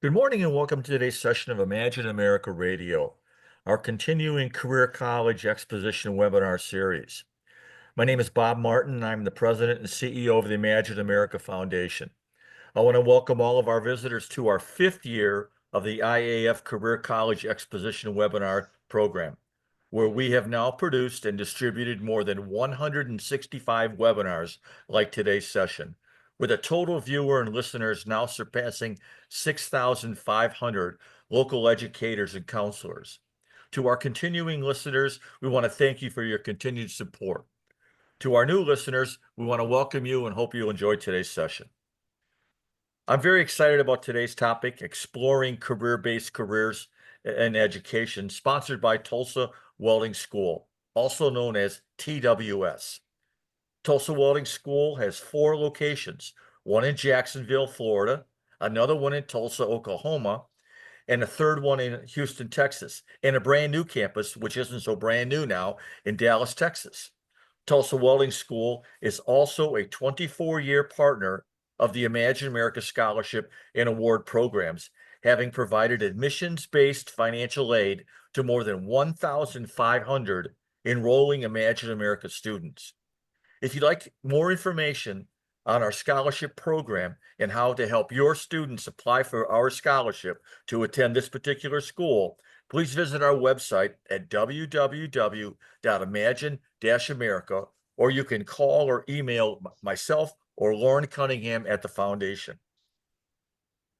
Good morning and welcome to today's session of Imagine America Radio, our continuing Career College Exposition webinar series. My name is Bob Martin, and I'm the President and CEO of the Imagine America Foundation. I want to welcome all of our visitors to our fifth year of the IAF Career College Exposition webinar program, where we have now produced and distributed more than 165 webinars like today's session, with a total viewer and listeners now surpassing 6,500 local educators and counselors. To our continuing listeners, we want to thank you for your continued support. To our new listeners, we want to welcome you and hope you enjoyed today's session. I'm very excited about today's topic, exploring career-based careers in education, sponsored by Tulsa Welding School, also known as TWS. Tulsa Welding School has 4 locations, one in Jacksonville, Florida, another one in Tulsa, Oklahoma, and a third one in Houston, Texas, and a brand new campus, which isn't so brand new now, in Dallas, Texas. Tulsa Welding School is also a 24-year partner of the Imagine America Scholarship and Award programs, having provided admissions-based financial aid to more than 1,500 enrolling Imagine America students. If you'd like more information on our scholarship program and how to help your students apply for our scholarship to attend this particular school, please visit our website at www.imagine-america, or you can call or email myself or Lauren Cunningham at the foundation.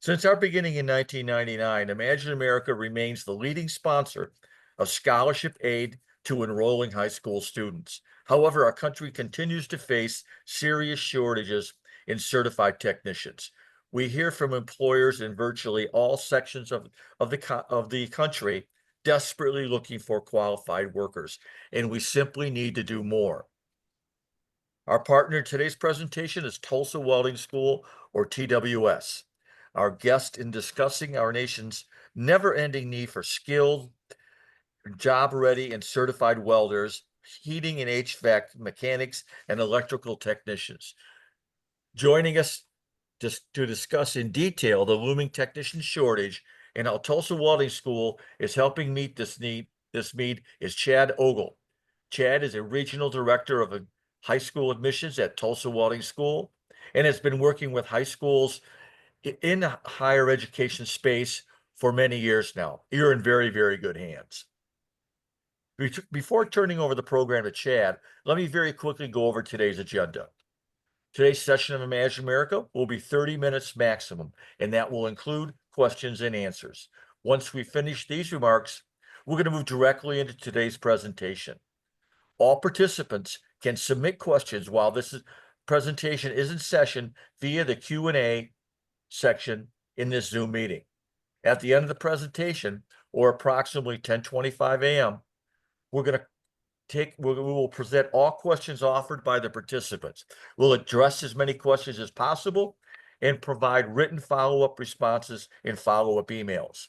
Since our beginning in 1999, Imagine America remains the leading sponsor of scholarship aid to enrolling high school students. However, our country continues to face serious shortages in certified technicians. We hear from employers in virtually all sections of the country desperately looking for qualified workers, and we simply need to do more. Our partner in today's presentation is Tulsa Welding School, or TWS. Our guest in discussing our nation's never-ending need for skilled, job-ready, and certified welders, heating and HVAC mechanics, and electrical technicians. Joining us just to discuss in detail the looming technician shortage and how Tulsa Welding School is helping meet this need is Chad Ogle. Chad is a regional director of high school admissions at Tulsa Welding School and has been working with high schools in the higher education space for many years now. You're in very, very good hands. Before turning over the program to Chad, let me very quickly go over today's agenda. Today's session of Imagine America will be 30 minutes maximum, and that will include questions and answers. Once we finish these remarks, we're going to move directly into today's presentation. All participants can submit questions while this presentation is in session via the Q&A section in this Zoom meeting. At the end of the presentation, or approximately 10:25 a.m., we will present all questions offered by the participants. We'll address as many questions as possible and provide written follow-up responses in follow-up emails.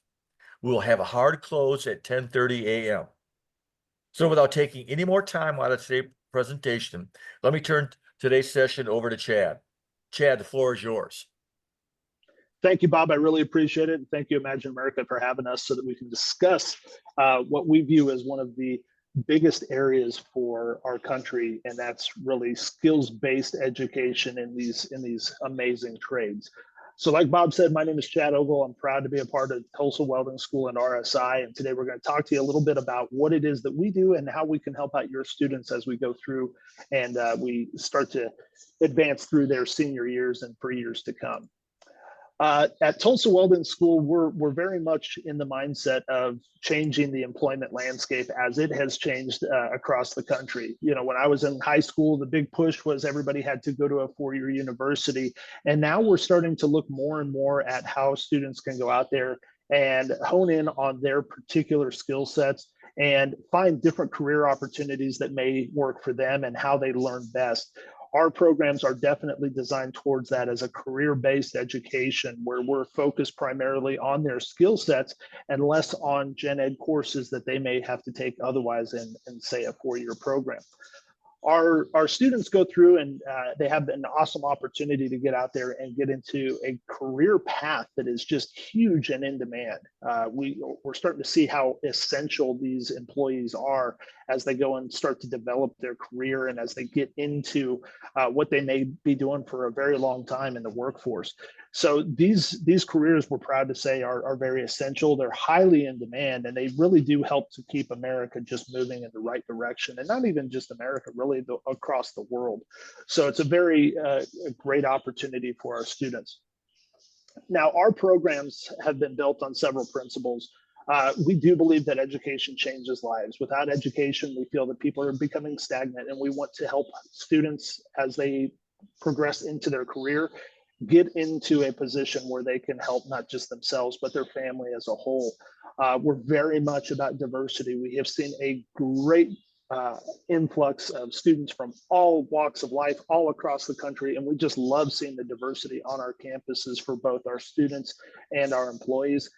We will have a hard close at 10:30 a.m. So without taking any more time out of today's presentation, let me turn today's session over to Chad. Chad, the floor is yours. Thank you, Bob. I really appreciate it. Thank you, Imagine America, for having us so that we can discuss what we view as one of the biggest areas for our country, and that's really skills-based education in these amazing trades. So like Bob said, my name is Chad Ogle. I'm proud to be a part of Tulsa Welding School and RSI, and today we're going to talk to you a little bit about what it is that we do and how we can help out your students as we go through and we start to advance through their senior years and for years to come. At Tulsa Welding School, we're very much in the mindset of changing the employment landscape as it has changed across the country. You know, when I was in high school, the big push was everybody had to go to a 4-year university. And now we're starting to look more and more at how students can go out there and hone in on their particular skill sets and find different career opportunities that may work for them and how they learn best. Our programs are definitely designed towards that as a career-based education where we're focused primarily on their skill sets and less on gen ed courses that they may have to take otherwise in say, a 4-year program. Our students go through and they have an awesome opportunity to get out there and get into a career path that is just huge and in demand. We're starting to see how essential these employees are as they go and start to develop their career and as they get into what they may be doing for a very long time in the workforce. So these careers, we're proud to say, are very essential. They're highly in demand, and they really do help to keep America just moving in the right direction, and not even just America, really across the world. So it's a very great opportunity for our students. Now, our programs have been built on several principles. We do believe that education changes lives. Without education, we feel that people are becoming stagnant, and we want to help students as they progress into their career get into a position where they can help not just themselves, but their family as a whole. We're very much about diversity. We have seen a great influx of students from all walks of life all across the country, and we just love seeing the diversity on our campuses for both our students and our employees.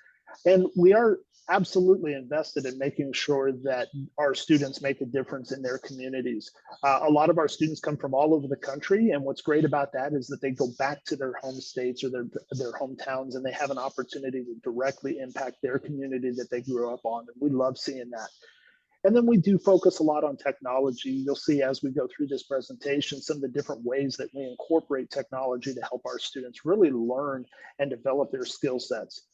And we are absolutely invested in making sure that our students make a difference in their communities. A lot of our students come from all over the country, and what's great about that is that they go back to their home states or their hometowns, and they have an opportunity to directly impact their community that they grew up on. And we love seeing that. And then we do focus a lot on technology. You'll see as we go through this presentation some of the different ways that we incorporate technology to help our students really learn and develop their skill sets.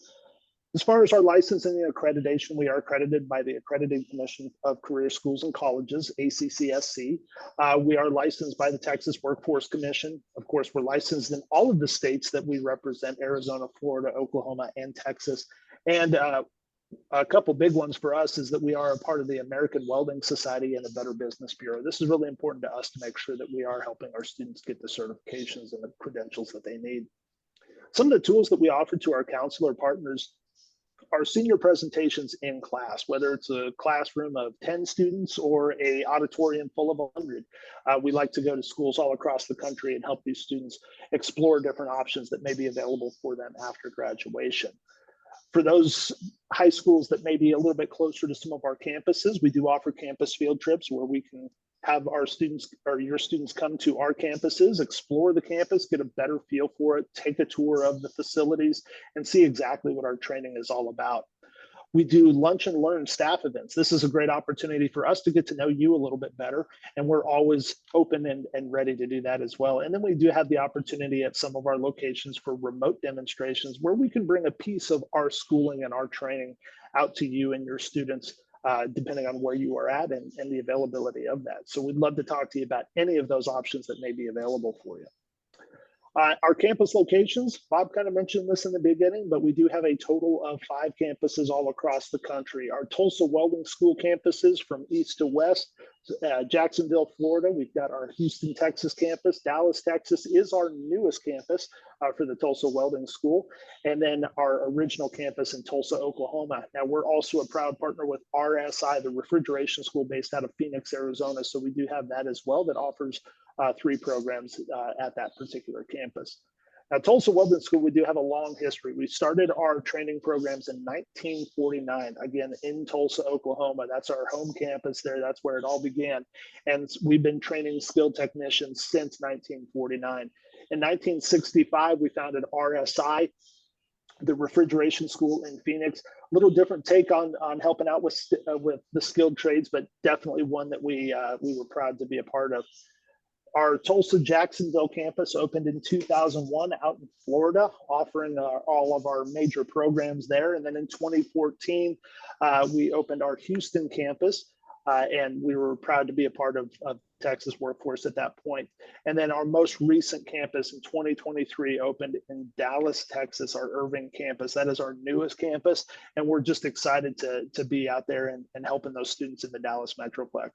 As far as our licensing and accreditation, we are accredited by the Accredited Commission of Career Schools and Colleges, ACCSC. We are licensed by the Texas Workforce Commission. Of course, we're licensed in all of the states that we represent: Arizona, Florida, Oklahoma, and Texas. And a couple big ones for us is that we are a part of the American Welding Society and the Better Business Bureau. This is really important to us to make sure that we are helping our students get the certifications and the credentials that they need. Some of the tools that we offer to our counselor partners are senior presentations in class, whether it's a classroom of 10 students or a auditorium full of 100. We like to go to schools all across the country and help these students explore different options that may be available for them after graduation. For those high schools that may be a little bit closer to some of our campuses, we do offer campus field trips where we can have our students or your students come to our campuses, explore the campus, get a better feel for it, take a tour of the facilities, and see exactly what our training is all about. We do lunch and learn staff events. This is a great opportunity for us to get to know you a little bit better, and we're always open and ready to do that as well. And then we do have the opportunity at some of our locations for remote demonstrations where we can bring a piece of our schooling and our training out to you and your students, depending on where you are at and the availability of that. So we'd love to talk to you about any of those options that may be available for you. Our campus locations, Bob kind of mentioned this in the beginning, but we do have a total of 5 campuses all across the country. Our Tulsa Welding School campuses from east to west, Jacksonville, Florida. We've got our Houston, Texas campus. Dallas, Texas is our newest campus for the Tulsa Welding School. And then our original campus in Tulsa, Oklahoma. Now, we're also a proud partner with RSI, the refrigeration school based out of Phoenix, Arizona. So we do have that as well that offers 3 programs at that particular campus. At Tulsa Welding School, we do have a long history. We started our training programs in 1949, again, in Tulsa, Oklahoma. That's our home campus there. That's where it all began. And we've been training skilled technicians since 1949. In 1965, we founded RSI, the refrigeration school in Phoenix. A little different take on helping out with the skilled trades, but definitely one that we were proud to be a part of. Our Tulsa Jacksonville campus opened in 2001 out in Florida, offering all of our major programs there. And then in 2014, we opened our Houston campus, and we were proud to be a part of Texas Workforce at that point. And then our most recent campus in 2023 opened in Dallas, Texas, our Irving campus. That is our newest campus, and we're just excited to be out there and helping those students in the Dallas Metroplex.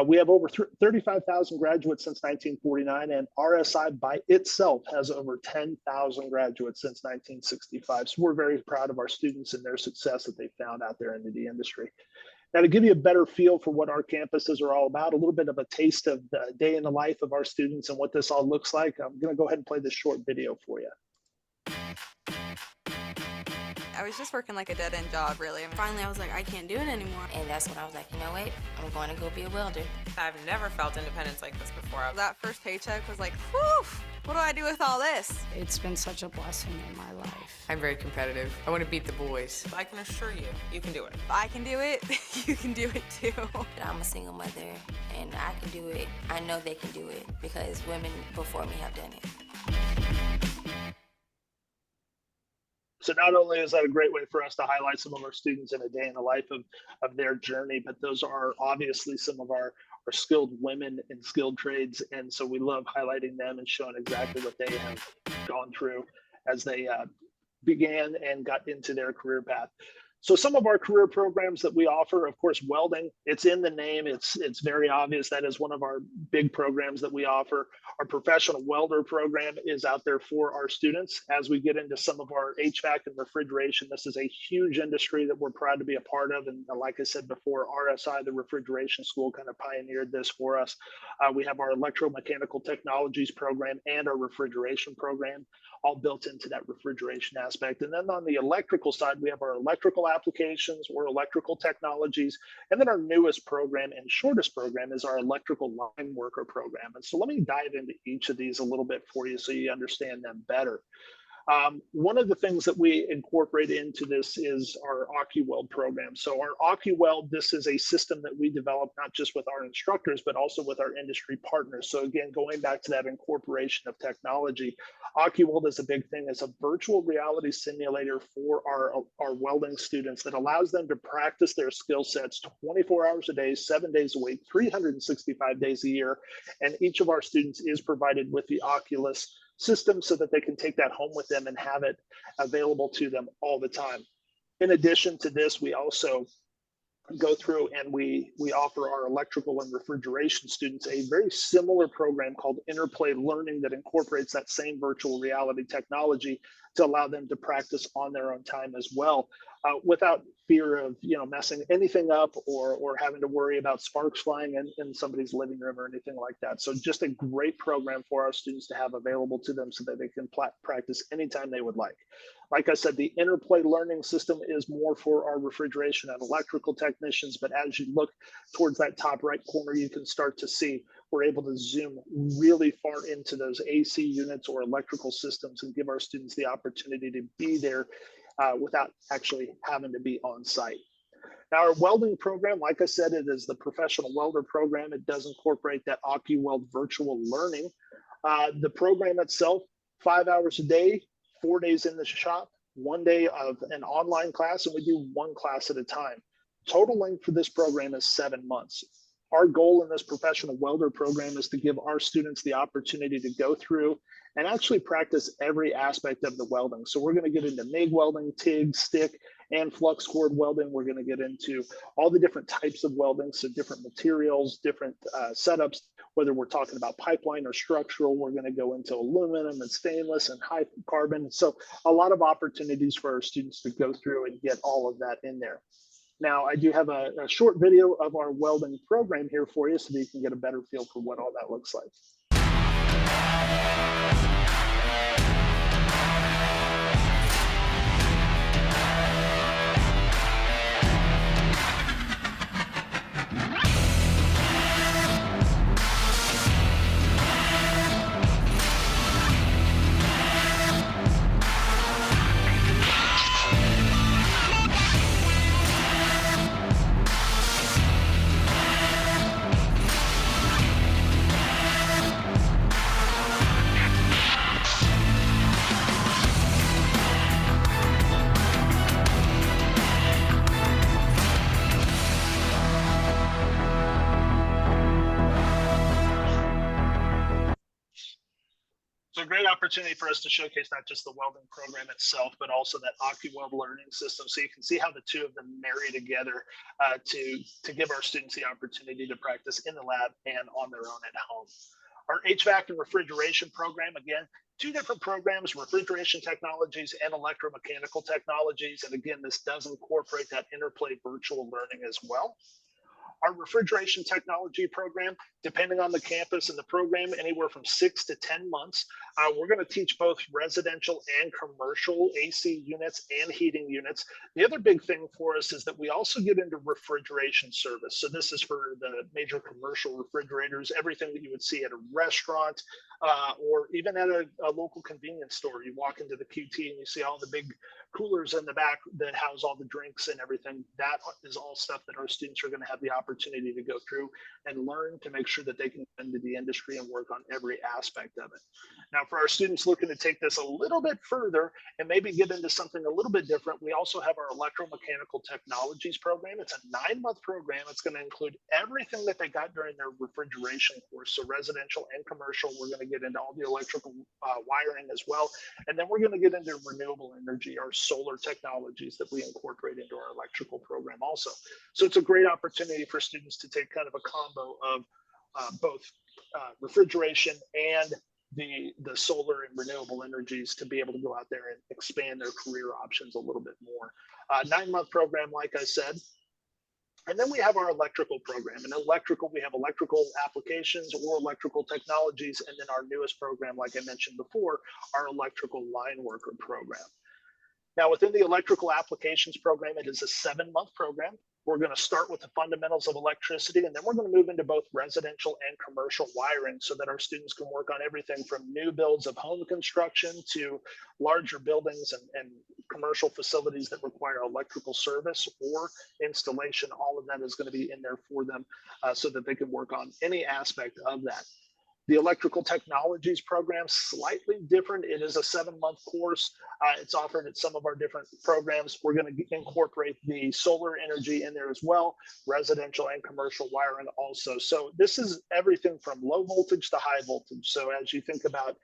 We have over 35,000 graduates since 1949, and RSI by itself has over 10,000 graduates since 1965. So we're very proud of our students and their success that they found out there in the industry. Now, to give you a better feel for what our campuses are all about, a little bit of a taste of the day in the life of our students and what this all looks like, I'm going to go ahead and play this short video for you. I was just working like a dead-end job, really. Finally, I was like, I can't do it anymore. And that's when I was like, you know what? I'm going to go be a welder. I've never felt independence like this before. That first paycheck was like, whew, what do I do with all this? It's been such a blessing in my life. I'm very competitive. I want to beat the boys. I can assure you, you can do it. If I can do it, you can do it too. I'm a single mother and I can do it. I know they can do it because women before me have done it. So not only is that a great way for us to highlight some of our students in a day in the life of their journey, but those are obviously some of our skilled women in skilled trades. And so we love highlighting them and showing exactly what they have gone through as they began and got into their career path. So some of our career programs that we offer, of course, welding, it's in the name. It's very obvious that is one of our big programs that we offer. Our professional welder program is out there for our students. As we get into some of our HVAC and refrigeration, this is a huge industry that we're proud to be a part of. And like I said before, RSI, the refrigeration school, kind of pioneered this for us. We have our electromechanical technologies program and our refrigeration program, all built into that refrigeration aspect. And then on the electrical side, we have our electrical applications or electrical technologies. And then our newest program and shortest program is our electrical line worker program. And so let me dive into each of these a little bit for you so you understand them better. One of the things that we incorporate into this is our AccuWeld program. So our AccuWeld, this is a system that we develop not just with our instructors, but also with our industry partners. So again, going back to that incorporation of technology, AccuWeld is a big thing. It's a virtual reality simulator for our welding students that allows them to practice their skill sets 24 hours a day, 7 days a week, 365 days a year. And each of our students is provided with the Oculus system so that they can take that home with them and have it available to them all the time. In addition to this, we also go through and we offer our electrical and refrigeration students a very similar program called Interplay Learning that incorporates that same virtual reality technology to allow them to practice on their own time as well, without fear of messing anything up or having to worry about sparks flying in somebody's living room or anything like that. So just a great program for our students to have available to them so that they can practice anytime they would like. Like I said, the Interplay Learning system is more for our refrigeration and electrical technicians, but as you look towards that top right corner, you can start to see we're able to zoom really far into those AC units or electrical systems and give our students the opportunity to be there without actually having to be on site. Now, our welding program, like I said, it is the professional welder program. It does incorporate that AccuWeld virtual learning. The program itself, 5 hours a day, 4 days in the shop, 1 day of an online class, and we do one class at a time. Total length for this program is 7 months. Our goal in this professional welder program is to give our students the opportunity to go through and actually practice every aspect of the welding. So we're going to get into MIG welding, TIG, stick, and flux cord welding. We're going to get into all the different types of welding, so different materials, different setups, whether we're talking about pipeline or structural. We're going to go into aluminum and stainless and high carbon. So a lot of opportunities for our students to go through and get all of that in there. Now, I do have a short video of our welding program here for you so that you can get a better feel for what all that looks like. So a great opportunity for us to showcase not just the welding program itself, but also that AccuWeld learning system. So you can see how the two of them marry together to give our students the opportunity to practice in the lab and on their own at home. Our HVAC and refrigeration program, again, two different programs, refrigeration technologies and electromechanical technologies. And again, this does incorporate that Interplay virtual learning as well. Our refrigeration technology program, depending on the campus and the program, anywhere from 6 to 10 months. We're going to teach both residential and commercial AC units and heating units. The other big thing for us is that we also get into refrigeration service. So this is for the major commercial refrigerators, everything that you would see at a restaurant or even at a local convenience store. You walk into the QT and you see all the big coolers in the back that house all the drinks and everything. That is all stuff that our students are going to have the opportunity to go through and learn to make sure that they can get into the industry and work on every aspect of it. Now, for our students looking to take this a little bit further and maybe get into something a little bit different, we also have our electromechanical technologies program. It's a 9-month program. It's going to include everything that they got during their refrigeration course. So residential and commercial, we're going to get into all the electrical wiring as well. And then we're going to get into renewable energy, our solar technologies that we incorporate into our electrical program also. So it's a great opportunity for students to take kind of a combo of both refrigeration and the solar and renewable energies to be able to go out there and expand their career options a little bit more. 9-month program, like I said. And then we have our electrical program. In electrical, we have electrical applications or electrical technologies. And then our newest program, like I mentioned before, our electrical line worker program. Now, within the electrical applications program, it is a 7-month program. We're going to start with the fundamentals of electricity, and then we're going to move into both residential and commercial wiring so that our students can work on everything from new builds of home construction to larger buildings and commercial facilities that require electrical service or installation. All of that is going to be in there for them so that they can work on any aspect of that. The electrical technologies program, slightly different. It is a 7-month course. It's offered at some of our different programs. We're going to incorporate the solar energy in there as well, residential and commercial wiring also. So this is everything from low voltage to high voltage. So as you think about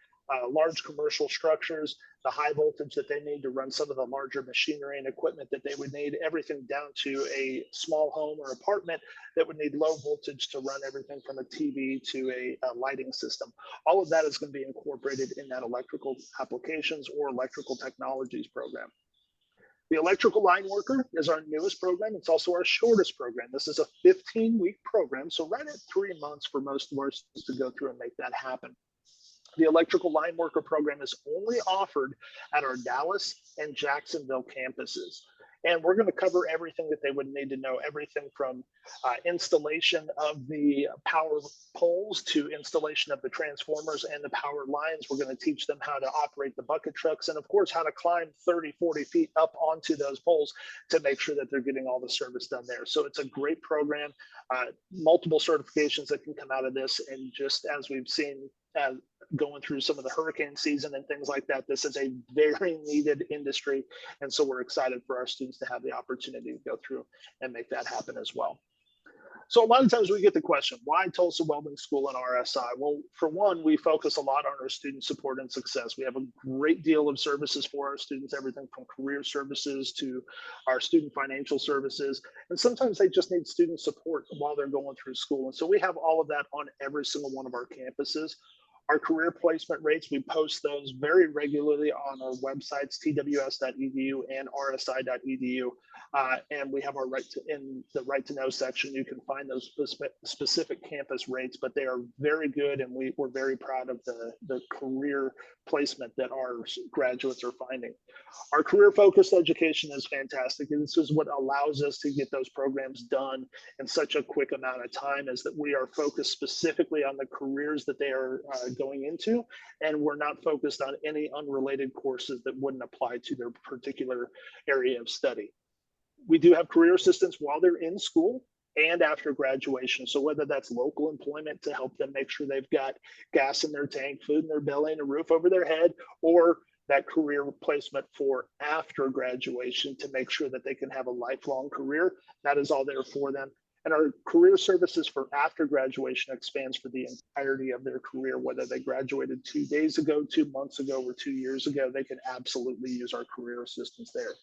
large commercial structures, the high voltage that they need to run some of the larger machinery and equipment that they would need, everything down to a small home or apartment that would need low voltage to run everything from a TV to a lighting system. All of that is going to be incorporated in that electrical applications or electrical technologies program. The electrical line worker is our newest program. It's also our shortest program. This is a 15-week program, so right at 3 months for most of our students to go through and make that happen. The electrical line worker program is only offered at our Dallas and Jacksonville campuses. And we're going to cover everything that they would need to know, everything from installation of the power poles to installation of the transformers and the power lines. We're going to teach them how to operate the bucket trucks and, of course, how to climb 30, 40 feet up onto those poles to make sure that they're getting all the service done there. So it's a great program, multiple certifications that can come out of this. And just as we've seen going through some of the hurricane season and things like that, this is a very needed industry. And so we're excited for our students to have the opportunity to go through and make that happen as well. So a lot of times we get the question, why Tulsa Welding School and RSI? Well, for one, we focus a lot on our student support and success. We have a great deal of services for our students, everything from career services to our student financial services. And sometimes they just need student support while they're going through school. And so we have all of that on every single one of our campuses. Our career placement rates, we post those very regularly on our websites, tws.edu and rsi.edu. And we have our in the right to know section, you can find those specific campus rates, but they are very good. And we're very proud of the career placement that our graduates are finding. Our career focused education is fantastic. And this is what allows us to get those programs done in such a quick amount of time, is that we are focused specifically on the careers that they are going into, and we're not focused on any unrelated courses that wouldn't apply to their particular area of study. We do have career assistance while they're in school and after graduation. So whether that's local employment to help them make sure they've got gas in their tank, food in their belly, and a roof over their head, or that career placement for after graduation to make sure that they can have a lifelong career, that is all there for them. And our career services for after graduation expands for the entirety of their career, whether they graduated 2 days ago, 2 months ago, or 2 years ago, they can absolutely use our career assistance there.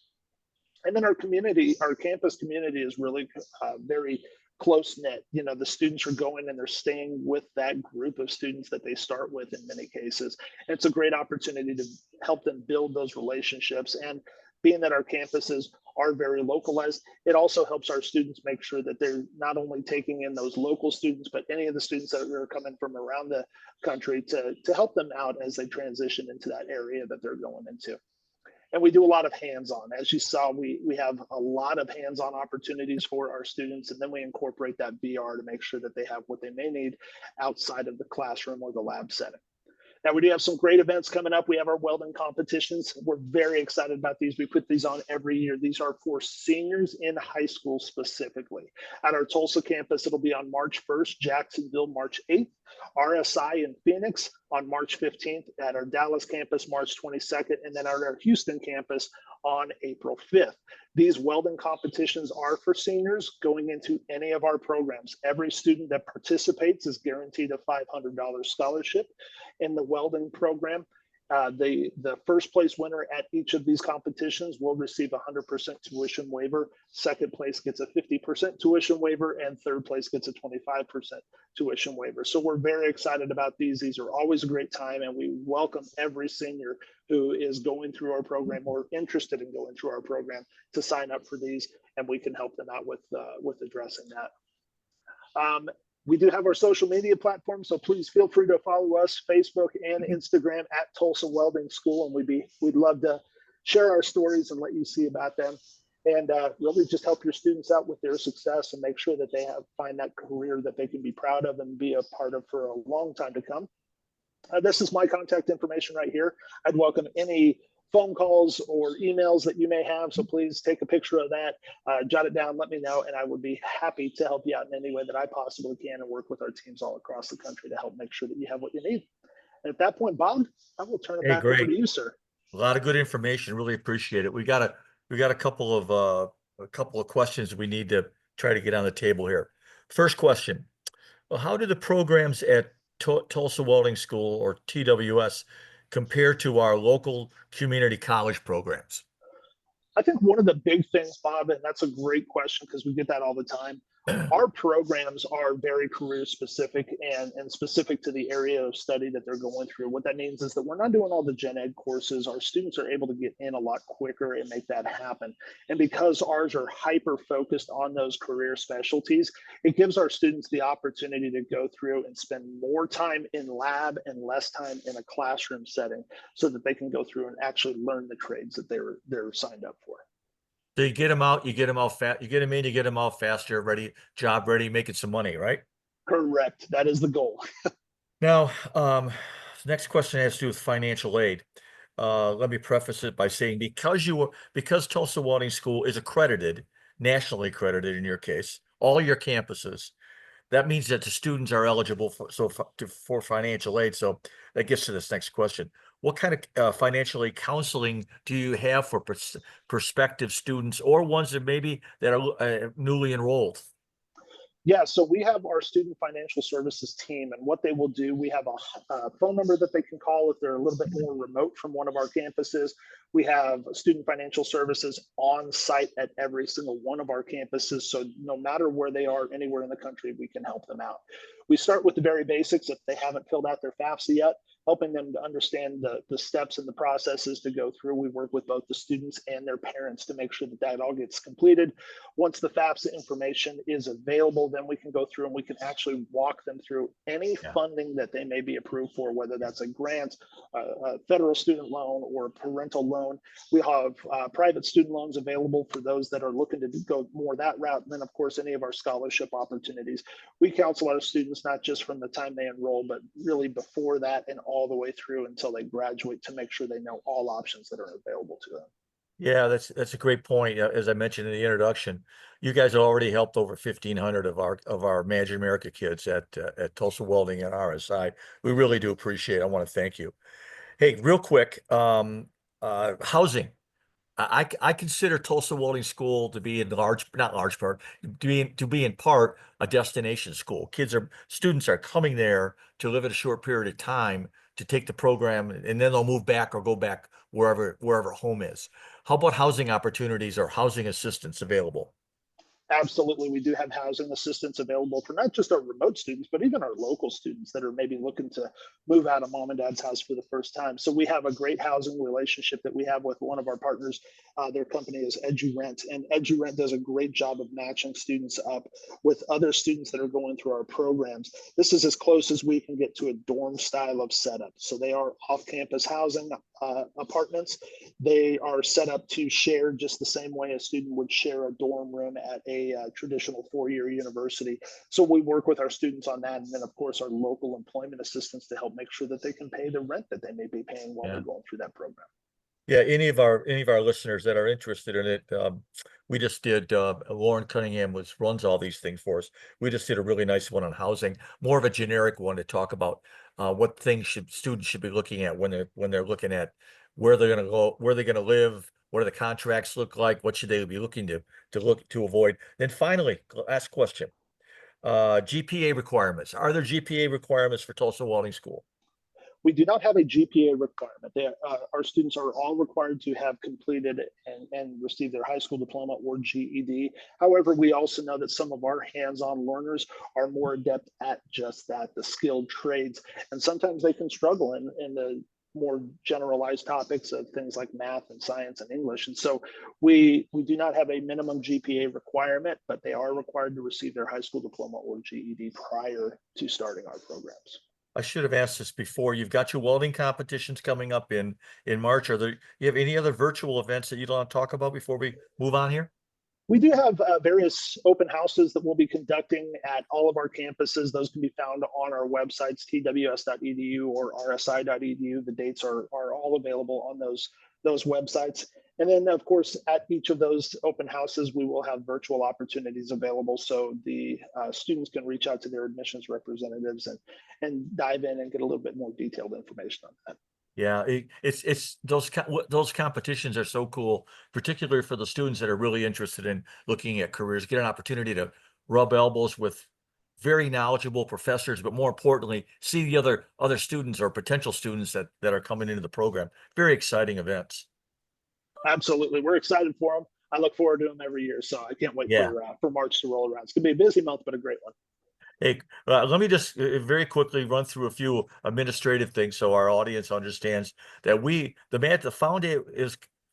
And then our community, our campus community is really very close knit. You know, the students are going and they're staying with that group of students that they start with in many cases. And it's a great opportunity to help them build those relationships. And being that our campuses are very localized. It also helps our students make sure that they're not only taking in those local students, but any of the students that are coming from around the country to help them out as they transition into that area that they're going into. And we do a lot of hands-on. As you saw, we have a lot of hands-on opportunities for our students, and then we incorporate that VR to make sure that they have what they may need outside of the classroom or the lab setting. Now, we do have some great events coming up. We have our welding competitions. We're very excited about these. We put these on every year. These are for seniors in high school specifically. At our Tulsa campus, it'll be on March 1st, Jacksonville, March 8th, RSI in Phoenix on March 15th, at our Dallas campus, March 22nd, and then at our Houston campus on April 5th. These welding competitions are for seniors going into any of our programs. Every student that participates is guaranteed a $500 scholarship in the welding program. The first place winner at each of these competitions will receive 100% tuition waiver. Second place gets a 50% tuition waiver, and third place gets a 25% tuition waiver. So we're very excited about these. These are always a great time, and we welcome every senior who is going through our program or interested in going through our program to sign up for these, and we can help them out with addressing that. We do have our social media platform, so please feel free to follow us, Facebook and Instagram at Tulsa Welding School, and we'd love to share our stories and let you see about them, and really just help your students out with their success and make sure that they find that career that they can be proud of and be a part of for a long time to come. This is my contact information right here. I'd welcome any phone calls or emails that you may have. So please take a picture of that, jot it down, let me know, and I would be happy to help you out in any way that I possibly can and work with our teams all across the country to help make sure that you have what you need. And at that point, Bob, I will turn it back over to you, sir. A lot of good information. Really appreciate it. We got a couple of questions we need to try to get on the table here. First question. Well, how do the programs at Tulsa Welding School, or TWS, compare to our local community college programs? I think one of the big things, Bob, and that's a great question because we get that all the time. Our programs are very career specific and specific to the area of study that they're going through. What that means is that we're not doing all the gen ed courses. Our students are able to get in a lot quicker and make that happen. And because ours are hyper focused on those career specialties, it gives our students the opportunity to go through and spend more time in lab and less time in a classroom setting so that they can go through and actually learn the trades that they're signed up for. So you get them out, you get them out fast, you get them in, you get them out faster, ready, job ready, making some money, right? Correct. That is the goal. Now, next question has to do with financial aid. Let me preface it by saying because Tulsa Welding School is accredited, nationally accredited in your case, all your campuses, that means that the students are eligible for financial aid. So that gets to this next question. What kind of financial aid counseling do you have for prospective students or ones that are newly enrolled? Yeah, so we have our student financial services team, and what they will do, we have a phone number that they can call if they're a little bit more remote from one of our campuses. We have student financial services on site at every single one of our campuses. So no matter where they are, anywhere in the country, we can help them out. We start with the very basics. If they haven't filled out their FAFSA yet, helping them to understand the steps and the processes to go through. We work with both the students and their parents to make sure that that all gets completed. Once the FAFSA information is available, then we can go through and we can actually walk them through any funding that they may be approved for, whether that's a grant, a federal student loan, or a parental loan. We have private student loans available for those that are looking to go more that route. And then, of course, any of our scholarship opportunities. We counsel our students not just from the time they enroll, but really before that and all the way through until they graduate to make sure they know all options that are available to them. Yeah, that's a great point. As I mentioned in the introduction, you guys have already helped over 1,500 of our Imagine America kids at Tulsa Welding and RSI. We really do appreciate it. I want to thank you. Hey, real quick, housing. I consider Tulsa Welding School to be not large part, to be in part a destination school. Students are coming there to live at a short period of time to take the program, and then they'll move back or go back wherever home is. How about housing opportunities or housing assistance available? Absolutely. We do have housing assistance available for not just our remote students, but even our local students that are maybe looking to move out of mom and dad's house for the first time. So we have a great housing relationship that we have with one of our partners. Their company is EduRent, and EduRent does a great job of matching students up with other students that are going through our programs. This is as close as we can get to a dorm style of setup. So they are off-campus housing apartments. They are set up to share just the same way a student would share a dorm room at a traditional four-year university. So we work with our students on that, and then of course our local employment assistance to help make sure that they can pay the rent that they may be paying while they're going through that program. Yeah, any of our listeners that are interested in it, we just did. Lauren Cunningham runs all these things for us. We just did a really nice one on housing, more of a generic one to talk about what things students should be looking at when they're looking at where they're going to go, where they're going to live, what do the contracts look like, what should they be looking to avoid. Then finally, last question: GPA requirements. Are there GPA requirements for Tulsa Welding School? We do not have a GPA requirement. Our students are all required to have completed and received their high school diploma or GED. However, we also know that some of our hands-on learners are more adept at just that, the skilled trades. And sometimes they can struggle in the more generalized topics of things like math and science and English. And so we do not have a minimum GPA requirement, but they are required to receive their high school diploma or GED prior to starting our programs. I should have asked this before. You've got your welding competitions coming up in March. You have any other virtual events that you'd want to talk about before we move on here? We do have various open houses that we'll be conducting at all of our campuses. Those can be found on our websites, tws.edu or rsi.edu. The dates are all available on those websites. And then, of course, at each of those open houses, we will have virtual opportunities available so the students can reach out to their admissions representatives and dive in and get a little bit more detailed information on that. Yeah, it's those competitions are so cool, particularly for the students that are really interested in looking at careers. Get an opportunity to rub elbows with very knowledgeable professors, but more importantly, see the other students or potential students that are coming into the program. Very exciting events. Absolutely. We're excited for them. I look forward to them every year. So I can't wait Yeah. for March to roll around. It's going to be a busy month, but a great one. Hey, let me just very quickly run through a few administrative things so our audience understands that the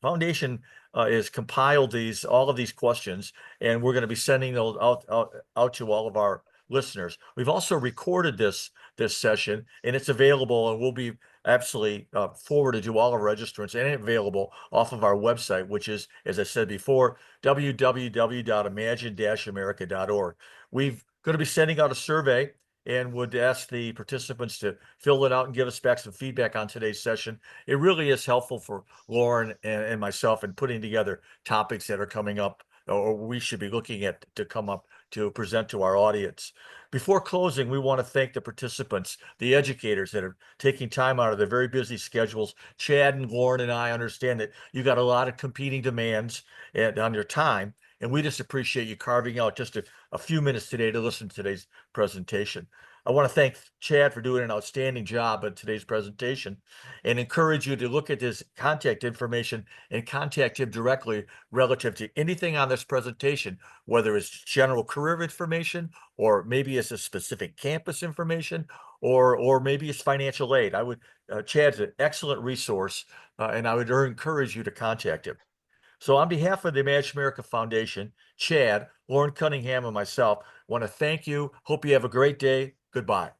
foundation is compiled all of these questions, and we're going to be sending those out to all of our listeners. We've also recorded this session, and it's available and will be absolutely forwarded to all of our registrants and available off of our website, which is, as I said before, www.imagine-america.org. We've going to be sending out a survey and would ask the participants to fill it out and give us back some feedback on today's session. It really is helpful for Lauren and myself in putting together topics that are coming up or we should be looking at to come up to present to our audience. Before closing, we want to thank the participants, the educators that are taking time out of their very busy schedules. Chad and Lauren and I understand that you got a lot of competing demands on your time, and we just appreciate you carving out just a few minutes today to listen to today's presentation. I want to thank Chad for doing an outstanding job at today's presentation and encourage you to look at his contact information and contact him directly relative to anything on this presentation, whether it's general career information or maybe it's a specific campus information or maybe it's financial aid. Chad's an excellent resource and I would encourage you to contact him. So on behalf of the Imagine America Foundation, Chad, Lauren Cunningham, and myself want to thank you. Hope you have a great day. Goodbye.